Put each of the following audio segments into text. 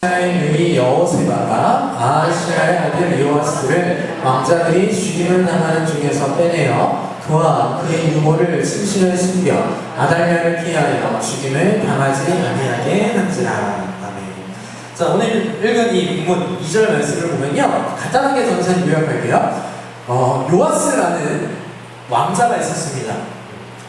아시아의 여호세바가 아시아의 아들 요아스를 왕자들이 죽임을 당하는 중에서 빼내어 그와 그의 유모를 침실에 숨겨 아달랴를 피하여 죽임을 당하지 아니하게 한지라. 아멘. 자, 오늘 읽은 이 본문 2절 말씀을 보면요, 간단하게 전체를 요약할게요. 요아스라는 왕자가 있었습니다.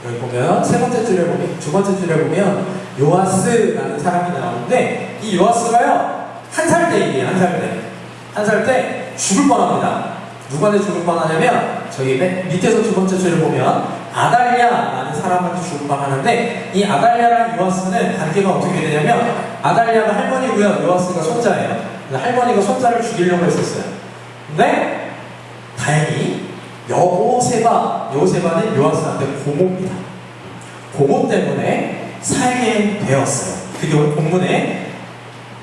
여기 보면 세 번째 줄에 보면, 두 번째 줄에 보면 요아스라는 사람이 나오는데, 이 요아스가요, 한 살 때이에요. 한 살 때 죽을 뻔합니다. 누구한테 죽을 뻔하냐면, 저기 밑에서 두 번째 줄에 보면 아달랴라는 사람한테 죽을 뻔하는데, 이 아달랴랑 요아스는 관계가 어떻게 되냐면, 아달랴가 할머니고요, 요아스가 손자예요. 할머니가 손자를 죽이려고 했었어요. 근데 다행히 여호세바는 요아스한테 고모입니다. 고모 때문에 살게 되었어요. 그게 오늘 본문에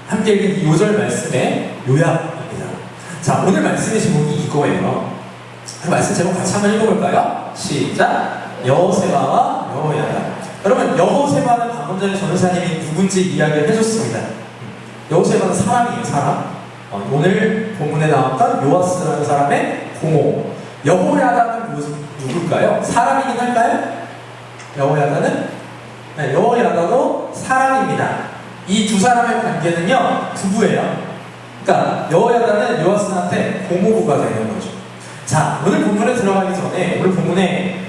함께 읽은 이 5절 말씀의 요약입니다. 자, 오늘 말씀의 제목이 이거예요. 그 말씀 제목 같이 한번 읽어볼까요? 시작! 여호세바와 여호야다. 여러분, 여호세바는 방금 전에 전도사님이 누군지 이야기를 해줬습니다. 여호세바는 사람이에요, 사람. 오늘 본문에 나왔던 요아스라는 사람의 고모. 여호야다는 누굴까요? 사람이긴 할까요? 여호야다는? 네, 여호야다도 사람입니다. 이 두 사람의 관계는요, 부부예요. 그러니까 여호야다는 요아스한테 고모부가 되는 거죠. 자, 오늘 본문에 들어가기 전에, 오늘 본문에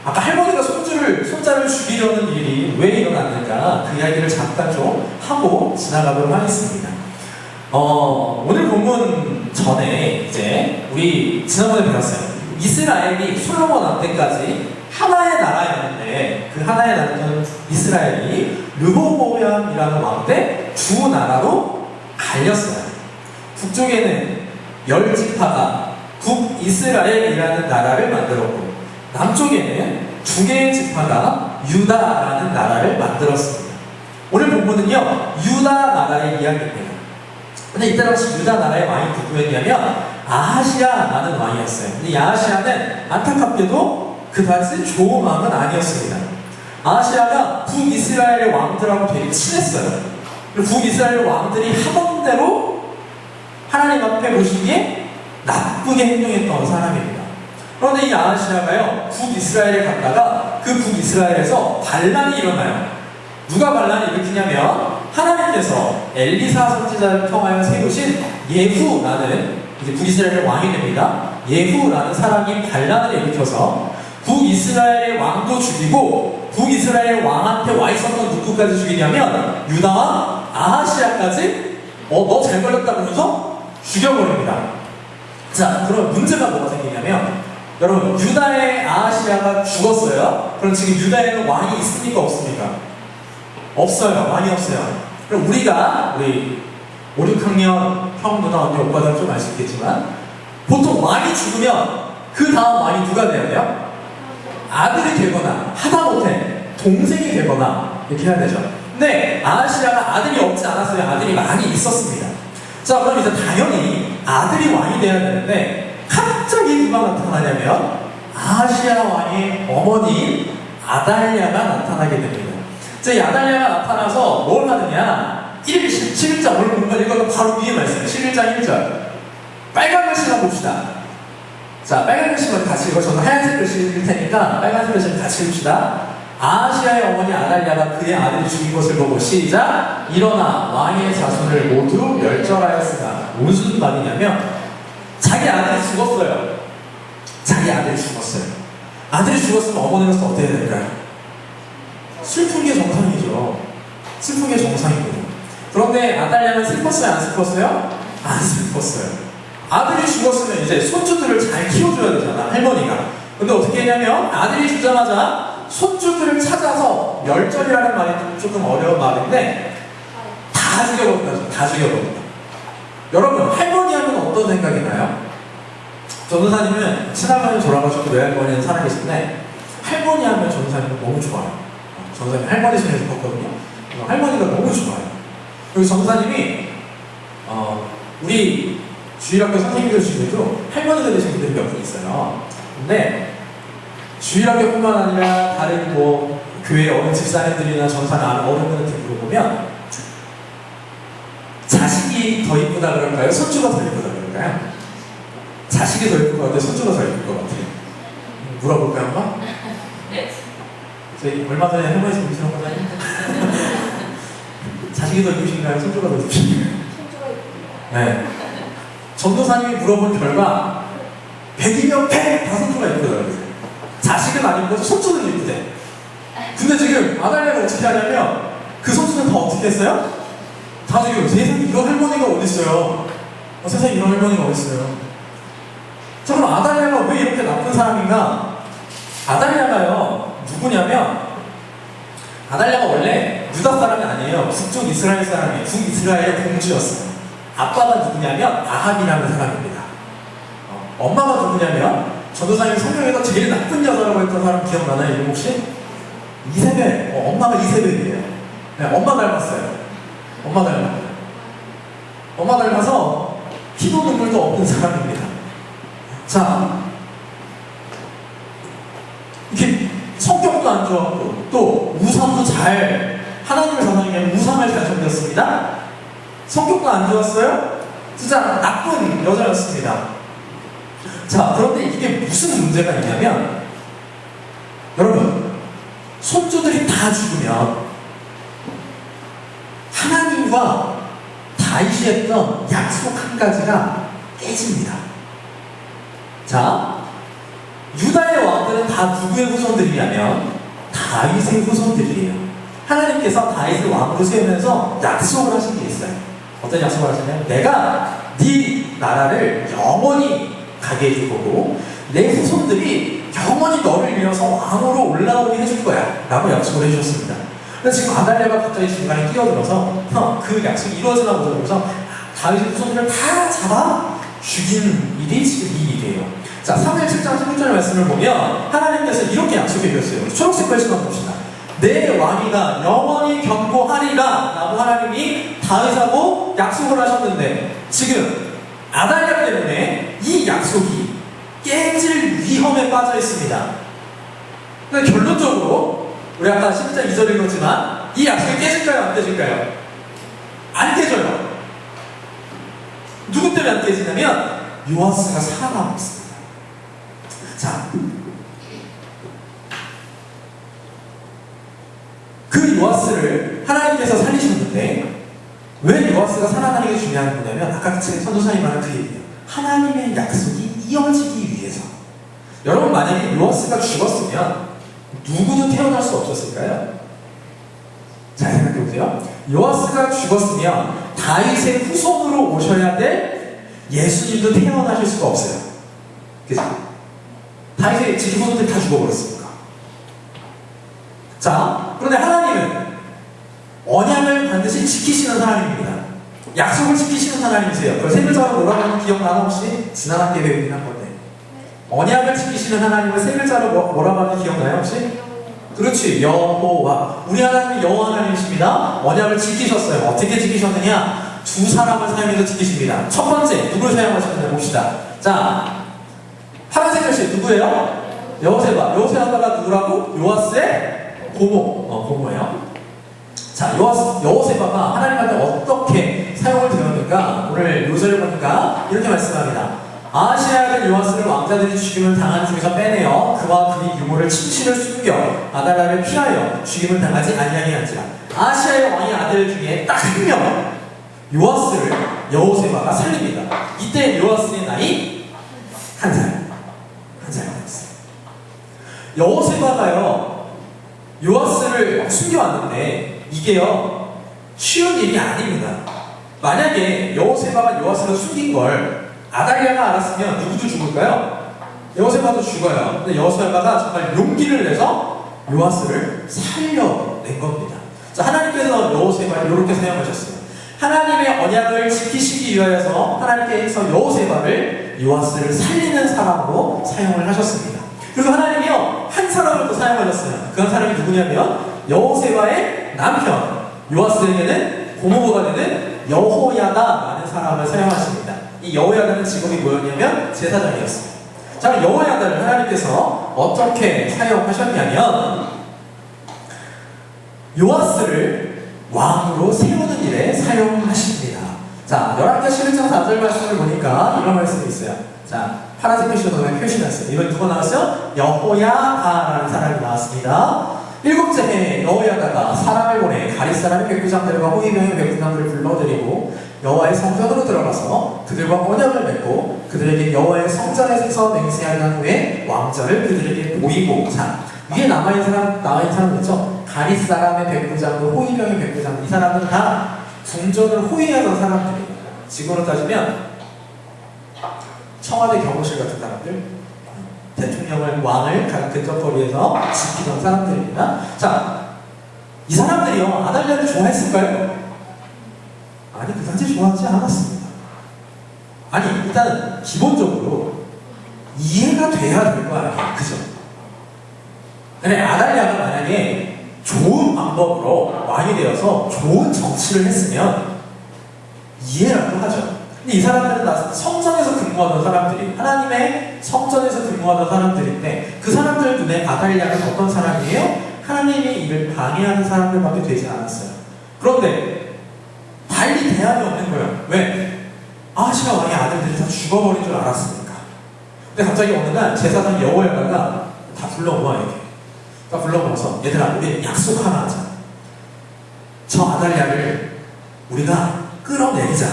아까 할머니가 손자를 죽이려는 일이 왜 일어났는가, 그 이야기를 잠깐 좀 하고 지나가도록 하겠습니다. 오늘 본문 전에 이제 우리 지난번에 배웠어요. 이스라엘이 솔로몬 왕 때까지 하나의 나라였는데, 그 하나의 나라는 이스라엘이 르호보암이라는 왕 때 두 나라로 갈렸어요. 북쪽에는 10지파가 북이스라엘이라는 나라를 만들었고, 남쪽에는 2개의 지파가 유다라는 나라를 만들었습니다. 오늘 본문은요, 유다 나라의 이야기입니다. 근데 이때 당시 유다 나라의 왕이 누구였냐면 아하시아라는 왕이었어요. 근데 이 아하시아는 안타깝게도 그다지 좋은 왕은 아니었습니다. 아하시아가 북이스라엘의 왕들하고 되게 친했어요. 그리고 북이스라엘 왕들이 하던 대로 하나님 앞에 보시기에 나쁘게 행동했던 사람입니다. 그런데 이 아하시아가요, 북이스라엘에 갔다가 그 북이스라엘에서 반란이 일어나요. 누가 반란을 일으키냐면 하나님께서 엘리사 선지자를 통하여 세우신 예후라는, 이제 북이스라엘의 왕이 됩니다. 예후라는 사람이 반란을 일으켜서 북이스라엘의 왕도 죽이고, 북이스라엘 왕한테 와 있었던 누구까지 죽이냐면 유다와 아하시아까지 너 잘 걸렸다 그러면서 죽여버립니다. 자, 그럼 문제가 뭐가 생기냐면, 여러분, 유다의 아하시아가 죽었어요. 그럼 지금 유다에는 왕이 있습니까, 없습니까? 없어요. 왕이 없어요. 그럼 우리가, 우리 5, 6학년 형, 누나, 언니, 오빠들 좀 알 수 있겠지만, 보통 왕이 죽으면 그 다음 왕이 누가 돼야 돼요? 아들이 되거나, 하다못해 동생이 되거나 이렇게 해야 되죠. 근데 아하시아가 아들이 없지 않았어요. 아들이 많이 있었습니다. 자, 그럼 이제 당연히 아들이 왕이 돼야 되는데, 갑자기 누가 나타나냐면 아하시아 왕의 어머니 아달랴가 나타나게 됩니다. 자, 이 아달랴가 나타나서 뭘 하느냐, 11장, 오늘 본문 읽어도 바로 위에 말씀, 11장 1절. 빨간 글씨만 봅시다. 자, 빨간 글씨만 같이 읽어. 저는 하얀색 글씨 읽을 테니까 빨간색 글씨를 같이 읽읍시다. 아하시아의 어머니 아달랴가 그의 아들이 죽인 것을 보고, 시작! 일어나 왕의 자손을 모두 멸절하였으나. 무슨 말이냐면 자기 아들이 죽었어요. 아들이 죽었으면 어머니로서 어떻게 해야 될까요? 슬픈 게 정상이죠. 그런데 아달랴는 슬펐어요, 안 슬펐어요? 안 슬펐어요. 아들이 죽었으면 이제 손주들을 잘 키워줘야 되잖아, 할머니가. 근데 어떻게 했냐면 아들이 죽자마자 손주들을 찾아서, 멸절이라는 말이 조금 어려운 말인데, 다 죽여버린다. 여러분, 할머니 하면 어떤 생각이 나요? 전도사님은 친할머니 돌아가셨고 외할머니는 살아계신데, 할머니 하면 전도사님은 너무 좋아요. 전도사님 할머니 손에서 컸거든요. 할머니가 너무 좋아요. 그리고 전도사님이 우리 주일학교 선생님들 중에도 할머니가 되신 분들이 몇 분 있어요. 근데 주일학교뿐만 아니라 다른 교회 어른 집사님들이나 전사나 아는 어른들한테 물어보면 자식 이쁘다 그럴까요? 손주가 더 이쁘다 그럴까요? 자식이 더 이쁠 것 같아요? 손주가 더 이쁠 것 같아요? 물어볼까요 한번? 저희 얼마 전에 할머니 집 미션 하고 자식이 더 이쁘신가요? 손주가 더 이쁘신가요? 네. 전도사님이 물어본 결과 100이면 100! 다 손주가 이쁘더라고요. 자식은 안 이쁘고 손주는 이쁘대. 근데 지금 아달랴가 어떻게 하냐면 그 손주는 다 어떻게 했어요? 다 지금 세상에 이런 할머니가 어딨어요? 세상에 이런 할머니가 어딨어요? 자, 그럼 아달랴가 왜 이렇게 나쁜 사람인가? 아달랴가요 누구냐면 아달랴가 원래 유다 사람이 아니에요. 북쪽 이스라엘 사람이에요. 북이스라엘의 공주였어요. 아빠가 누구냐면 아합이라는 사람입니다. 엄마가 누구냐면 전도사님이 성경에서 제일 나쁜 여자라고 했던 사람 기억나나요? 이름 혹시? 이세벨. 엄마가 이세벨이에요. 네, 엄마 닮았어요. 엄마 닮았어요. 엄마 닮아서 피도 눈물도 없는 사람입니다. 자, 이렇게 성격도 안 좋았고 또 우상도 잘 하나님을 사랑하면 우상을 잘 섬겼습니다. 성격도 안 좋았어요. 진짜 나쁜 여자였습니다. 자, 그런데 이게 무슨 문제가 있냐면 여러분 손주들이 다 죽으면 하나님과 다윗이 했던 약속 한 가지가 깨집니다. 자, 유다의 왕들은 다 누구의 후손들이냐면 다윗의 후손들이에요. 하나님께서 다윗을 왕으로 세우면서 약속을 하신 게 있어요. 어떤 약속을 하셨냐면 내가 네 나라를 영원히 가게 해줄 거고 내 후손들이 영원히 너를 위해서 왕으로 올라오게 해줄 거야 라고 약속을 해주셨습니다. 근데 지금 아달랴가 갑자기 중간에 끼어들어서 그 약속이 이루어지나 보자 그래서 다윗의 후손들을 다 잡아 죽이는 일이 지금 이 일이에요. 자, 3일 7장 16절 말씀을 보면 하나님께서 이렇게 약속해 주셨어요. 초록색 글씨만 봅시다. 내 왕위가 영원히 견고하리라 라고 하나님이 다윗하고 약속을 하셨는데 지금 아달랴 때문에 이 약속이 깨질 위험에 빠져 있습니다. 근데 결론적으로 우리 아까 10장 2절 읽었지만 이 약속이 깨질까요? 안 깨질까요? 안 깨져요. 누구 때문에 안 깨지냐면 요아스가 살아남고 있습니다. 자, 그 요아스를 하나님께서 살리셨는데 왜 요아스가 살아나는 게 중요한 거냐면 아까 선도사님 말한 그 얘기예요. 하나님의 약속이 이어지기 위해서. 여러분 만약에 요아스가 죽었으면 누구도 태어날 수 없었을까요? 잘 생각해보세요. 요아스가 죽었으면 다윗의 후손으로 오셔야 될 예수님도 태어나실 수가 없어요. 그죠? 다윗의 지금 후손들이 다 죽어버렸으니까. 자, 그런데 하나님은 언약을 반드시 지키시는 하나님입니다. 약속을 지키시는 하나님이세요. 그걸 세 글자로 뭐라고 하는 기억나나 혹시? 지난 학기에 배우긴 한 건데. 언약을 지키시는 하나님을 세 글자로 뭐라고 하는 기억나요 혹시? 그렇지, 여호와. 우리 하나님은 여호와 하나님이십니다. 언약을 지키셨어요. 어떻게 지키셨느냐? 두 사람을 사용해서 지키십니다. 첫 번째, 누구를 사용하셨느냐 봅시다. 자, 파란색 글씨 누구예요? 여호세바. 여호세바가 누구라고? 요아스의 고모예요. 자, 여호세바가 하나님한테 어떻게 사용을 되었는가? 오늘 요절을 보니까 이렇게 말씀합니다. 아하시아의 아들 요아스를 왕자들이 죽임을 당한 중에서 빼내어 그와 그의 유모를 침실을 숨겨 아달랴를 피하여 죽임을 당하지 아니하게 한지라. 아하시아의 왕의 아들 중에 딱 한 명 요아스를 여호세바가 살립니다. 이때 요아스의 나이 1살 되었어요. 여호세바가요 요아스를 숨겨왔는데 이게요 쉬운 일이 아닙니다. 만약에 여호세바가 요아스를 숨긴 걸 아달랴가 알았으면 누구도 죽을까요? 여호세바도 죽어요. 근데 여호세바가 정말 용기를 내서 요아스를 살려낸 겁니다. 자, 하나님께서 여호세바를 이렇게 사용하셨어요. 하나님의 언약을 지키시기 위하여서 하나님께서 여호세바를 요아스를 살리는 사람으로 사용을 하셨습니다. 그리고 하나님이요 한 사람을 또 사용하셨어요. 그 한 사람이 누구냐면 여호세바의 남편 요아스에게는 고모부가 되는 여호야다라는 사람을 사용하십니다. 이 여호야다는 직업이 뭐였냐면 제사장이었습니다. 자, 여호야다를 하나님께서 어떻게 사용하셨냐면 요아스를 왕으로 세우는 일에 사용하십니다. 자, 11개 11장 4절 말씀을 보니까 이런 말씀이 있어요. 자, 파란색 표시로 보면 표시 났어요. 이건 누가 나왔어요? 여호야다라는 사람이 나왔습니다. 7째 해에 여호야다가 사람을 보내 가릿 사람의 백부장들과 호위병의 백부장들을 불러들이고 여호와의 성전으로 들어가서 그들과 언약을 맺고 그들에게 여호와의 성전에서 맹세하게 한 후에 왕자를 그들에게 보이고. 자, 위에 남아있는 사람 있죠? 가릿 사람의 백부장들, 호위병의 백부장들, 이 사람들은 다 궁전을 호위하던 사람들이에요. 지금으로 따지면 청와대 경호실 같은 사람들, 대통령을, 왕을 근접거리에서 지키던 사람들입니다. 자, 이 사람들이요, 아달랴를 좋아했을까요? 아니, 그다지 좋아하지 않았습니다. 아니, 일단 기본적으로 이해가 돼야 될 거 아니에요. 그죠? 근데 아달랴가 만약에 좋은 방법으로 왕이 되어서 좋은 정치를 했으면 이해라도 하죠. 근데 이 사람들은 다 성전에서 근무하던 사람들이, 하나님의 성전에서 근무하던 사람들인데 그 사람들 눈에 아달랴는 어떤 사람이에요? 하나님의 일을 방해하는 사람들밖에 되지 않았어요. 그런데 달리 대안이 없는 거예요. 왜? 아시아 왕의 아들들이 다 죽어버린 줄 알았으니까. 근데 갑자기 어느 날 제사장 여호야다가 다 불러모아 이렇게. 다 불러모아서 얘들아, 우리 약속 하나 하자. 저 아달랴를 우리가 끌어내리자.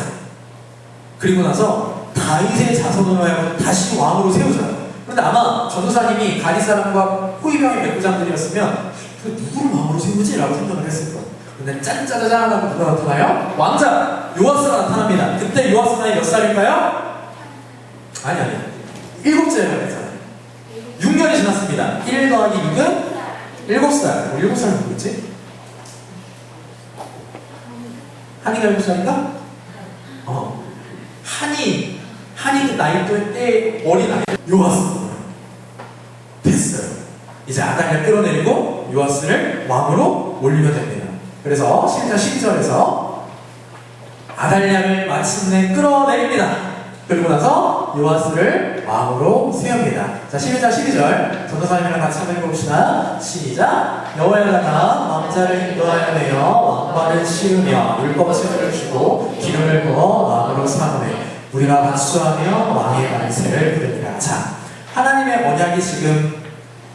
그리고 나서 다윗의 자손으로 하여금 다시 왕으로 세우자. 그런데 아마 전도사님이 가릿 사람과 호위병의 백부장들이었으면 그 누구를 왕으로 세우지? 라고 생각을 했을 거예요. 근데 짠짜자잔 하고 누가 나타나요? 왕자 요아스가 나타납니다. 그때 요아스 나이 몇 살일까요? 아니 7째가 됐잖아요. 6년이 지났습니다. 1 더하기 6은 7살. 7살은 누구지? 한이가 7살인가? 한이 그 나이 때 어린 아이 요아스 됐어요. 이제 아달랴를 끌어내리고 요아스를 왕으로 올리면 됩니다. 그래서 11장 12절에서 아달랴를 마침내 끌어내립니다. 그리고 나서 요아스를 왕으로 세웁니다. 자, 11장 12절 전도사님이랑 같이 한번 읽어봅시다. 시작. 여호야다가 왕자를 인도하여 내어 왕관을 씌우며 율법책을 주고 기름을 부어 왕으로 삼으매 우리가 박수하며 왕의 만세를 부르니라. 자, 하나님의 언약이 지금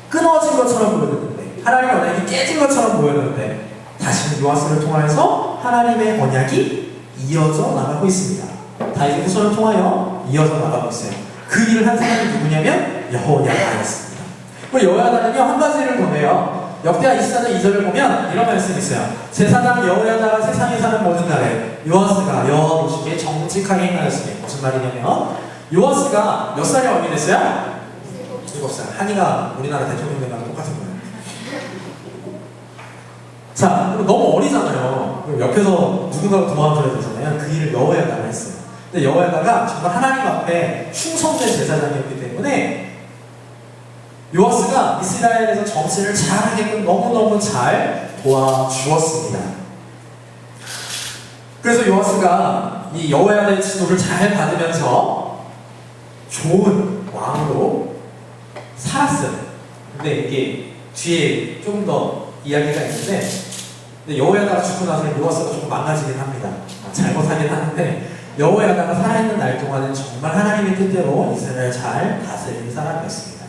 끊어진 것처럼 보였는데, 하나님의 언약이 깨진 것처럼 보였는데 다시는 요아스를 통하여서 하나님의 언약이 이어져 나가고 있습니다. 다윗의 후손을 통하여 이어져 나가고 있어요. 그 일을 한 사람이 누구냐면 여호야다였습니다. 그리고 여호야다는요, 한 가지를 보내요. 역대하 24장 2절을 보면 이런 말씀이 있어요. 제사장 여호야다가 세상에 사는 모든 날에 요아스가 여호와 보시기에 정직하게 행하였으니, 무슨 말이냐면 요아스가 몇 살에 왕이 됐어요? 7살. 한이가 우리나라 대통령 된 거랑 똑같은 거예요. 자, 너무 어리잖아요. 옆에서 누군가가 도와줘야 되잖아요. 그 일을 여호야다가 했어요. 근데 여호야다가 정말 하나님 앞에 충성된 제사장이었기 때문에 요아스가 이스라엘에서 정치를 잘하게끔 너무너무 잘 도와주었습니다. 그래서 요아스가 이 여호야다의 지도를 잘 받으면서 좋은 왕으로 살았어요. 근데 이게 뒤에 조금 더 이야기가 있는데, 근데 여호야다가 죽고 나서는 요아스가 조금 망가지긴 합니다. 잘못하긴 하는데 여호야다가 살아있는 날 동안은 정말 하나님의 뜻대로 이스라엘을 잘 다스리는 사람이었습니다.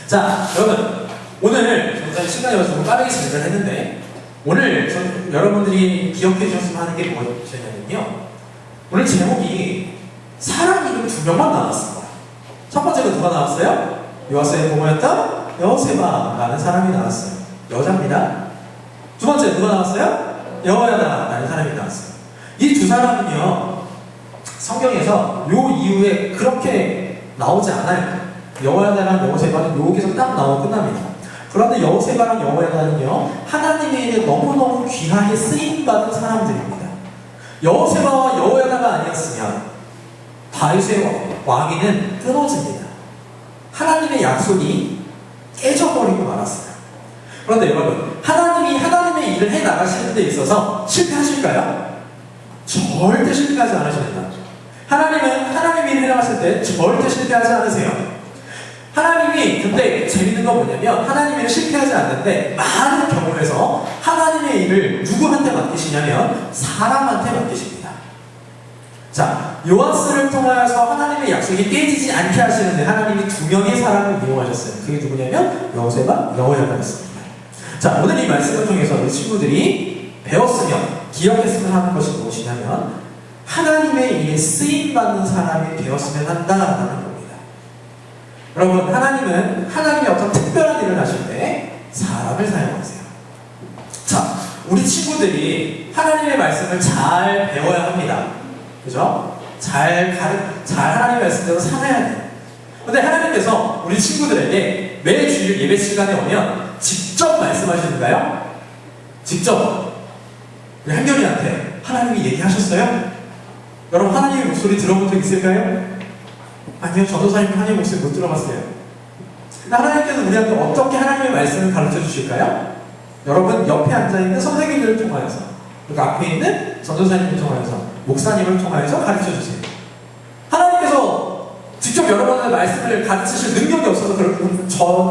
자, 여러분, 오늘 저는 시간이 좀 빠르게 진행을 했는데 오늘 여러분들이 기억해 주셨으면 하는 게 무엇이냐면요, 오늘 제목이 사람 이름 2명만 나왔습니다. 첫 번째가 누가 나왔어요? 요아스의 부모였던 여호세바라는 사람이 나왔어요. 여자입니다. 두 번째 누가 나왔어요? 여호야다라는 사람이 나왔어요. 이 두 사람은요, 성경에서 요 이후에 그렇게 나오지 않아요. 여호야다랑 여호세바는 여기서 딱 나오고 끝납니다. 그런데 여호세바랑 여호야다는요, 하나님의 일에 너무너무 귀하게 쓰임받은 사람들입니다. 여호세바와 여호야다가 아니었으면 다윗의 왕위는 끊어집니다. 하나님의 약속이 깨져버리고 말았어요. 그런데 여러분, 하나님이 하나님의 일을 해나가시는 데 있어서 실패하실까요? 절대 실패하지 않으십니다. 하나님은 하나님의 일을 해나가실 때 절대 실패하지 않으세요. 하나님이, 근데 재밌는 건 뭐냐면 하나님의 일을 실패하지 않는데 많은 경우에서 하나님의 일을 누구한테 맡기시냐면 사람한테 맡기십니다. 자, 요아스를 통하여서 하나님의 약속이 깨지지 않게 하시는데 하나님이 두 명의 사람을 이용하셨어요. 그게 누구냐면 여호세바, 여호야다였습니다. 자, 오늘 이 말씀을 통해서 우리 친구들이 배웠으면 기억했으면 하는 것이 무엇이냐면 하나님의 일에 쓰임받는 사람이 되었으면 한다라는 겁니다. 여러분, 하나님은 하나님의 어떤 특별한 일을 하실 때 사람을 사용하세요. 자, 우리 친구들이 하나님의 말씀을 잘 배워야 합니다. 그죠? 잘 하나님의 말씀대로 살아야 돼요. 근데 하나님께서 우리 친구들에게 매 주일 예배 시간에 오면 직접 말씀하시는가요? 직접 우리 한결이한테 하나님이 얘기하셨어요? 여러분, 하나님의 목소리 들어본 적 있을까요? 아니요, 전도사님 하나님의 목소리 못 들어봤어요. 하나님께서 우리한테 어떻게 하나님의 말씀을 가르쳐 주실까요? 여러분, 옆에 앉아있는 선생님들을 통하여서, 그러니까 앞에 있는 전도사님을 통하여서, 목사님을 통하여서 가르쳐 주세요. 하나님께서 직접 여러분의 말씀을 가르치실 능력이 없어서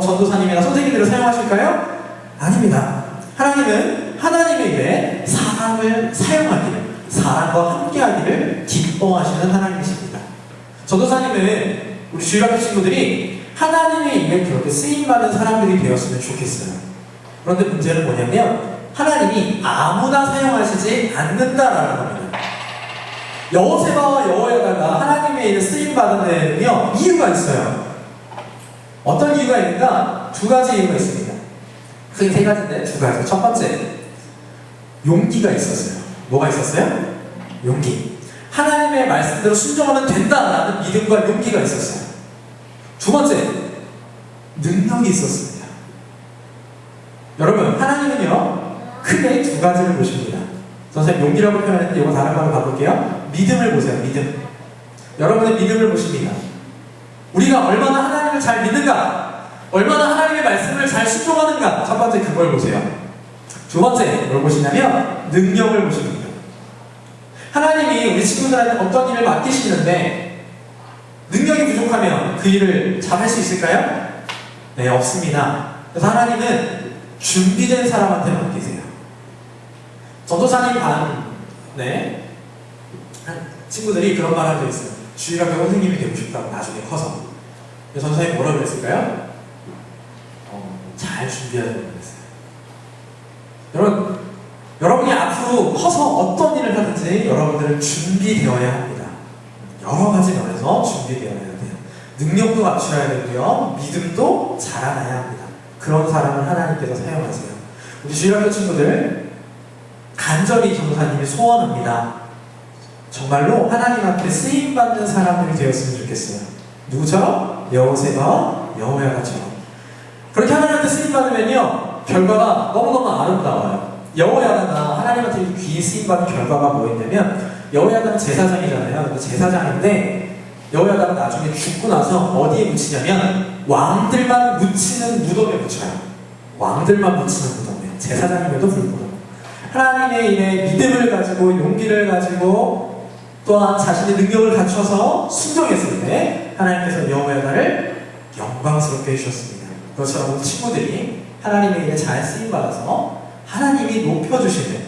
전도사님이나 선생님들을 사용하실까요? 아닙니다. 하나님은 하나님의 일에 사람을 사용하기를, 사람과 함께하기를 기뻐하시는 하나님이십니다. 전도사님은 우리 주일학교 친구들이 하나님의 일에 그렇게 쓰임받은 사람들이 되었으면 좋겠어요. 그런데 문제는 뭐냐면 하나님이 아무나 사용하시지 않는다라는 겁니다. 여호세바와 여호야다가 하나님의 일에 쓰임받은 데는요, 이유가 있어요. 어떤 이유가 있는가? 두 가지 이유가 있습니다. 크게 세 가지인데 두 가지. 첫 번째, 용기가 있었어요. 뭐가 있었어요? 용기. 하나님의 말씀대로 순종하면 된다라는 믿음과 용기가 있었어요. 두 번째, 능력이 있었습니다. 여러분, 하나님은요, 크게 두 가지를 보십니다. 선생님, 용기라고 표현했는데 이거 다른 걸로 바꿀게요. 믿음을 보세요. 믿음. 여러분의 믿음을 보십니다. 우리가 얼마나 하나님을 잘 믿는가, 얼마나 하나님의 말씀을 잘 순종하는가, 첫 번째 그걸 보세요. 두 번째 뭘 보시냐면 능력을 보십니다. 하나님이 우리 친구들한테 어떤 일을 맡기시는데 능력이 부족하면 그 일을 잘 할 수 있을까요? 네, 없습니다. 그래서 하나님은 준비된 사람한테 맡기세요. 전도사님 반에 친구들이 그런 말 한 적 있어요. 주일학교 선생님이 되고 싶다고, 나중에 커서. 그래서 전도사님이 뭐라고 그랬을까요? 잘 준비해야 된다고 그랬어요. 여러분이 앞으로 커서 어떤 일을 하든지 여러분들은 준비되어야 합니다. 여러 가지 면에서 준비되어야 돼요. 능력도 갖춰야 되고요, 믿음도 자라나야 합니다. 그런 사람을 하나님께서 사용하세요. 우리 주일학교 친구들 간절히 전도사님이 소원합니다. 정말로 하나님 앞에 쓰임받는 사람들이 되었으면 좋겠어요. 누구처럼? 여호세바와 여호야다처럼. 그렇게 하나님한테 쓰임받으면요, 결과가 너무너무 아름다워요. 여호야다가 하나님한테 귀히 쓰임받은 결과가 뭐였냐면, 여호야다는 제사장이잖아요. 제사장인데 여호야다가 나중에 죽고 나서 어디에 묻히냐면 왕들만 묻히는 무덤에 묻혀요. 왕들만 묻히는 무덤에. 제사장임에도 불구하고 하나님의 일에 믿음을 가지고 용기를 가지고 또한 자신의 능력을 갖춰서 순종했을 때 하나님께서 여호야다를 영광스럽게 해주셨습니다. 그것처럼 우리 친구들이 하나님의 일에 잘 쓰임받아서 하나님이 높여주시는,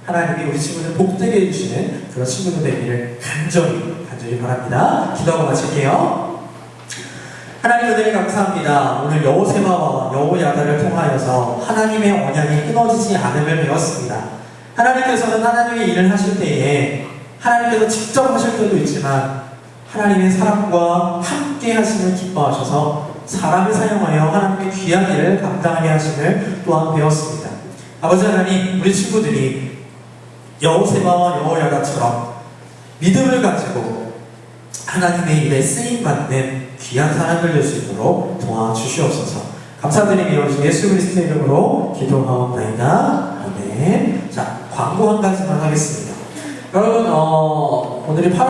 하나님이 우리 친구들 복되게 해주시는 그런 친구들 되기를 간절히 바랍니다. 기도하고 마칠게요. 하나님 은혜를 감사합니다. 오늘 여호세바와 여호야다를 통하여서 하나님의 언약이 끊어지지 않음을 배웠습니다. 하나님께서는 하나님의 일을 하실 때에 하나님께서 직접 하실 때도 있지만 하나님의 사람과 함께 하심을 기뻐하셔서 사람을 사용하여 하나님의 귀한 일을 감당하게 하심을 또한 배웠습니다. 아버지 하나님, 우리 친구들이 여호세바와 여호야다처럼 믿음을 가지고 하나님의 일에 쓰임받는 귀한 사람들 될 수 있도록 도와주시옵소서. 감사드리며 예수 그리스도의 이름으로 기도하옵나이다. 아멘. 자, 광고 한 가지만 하겠습니다. 여러분, 오늘이 8월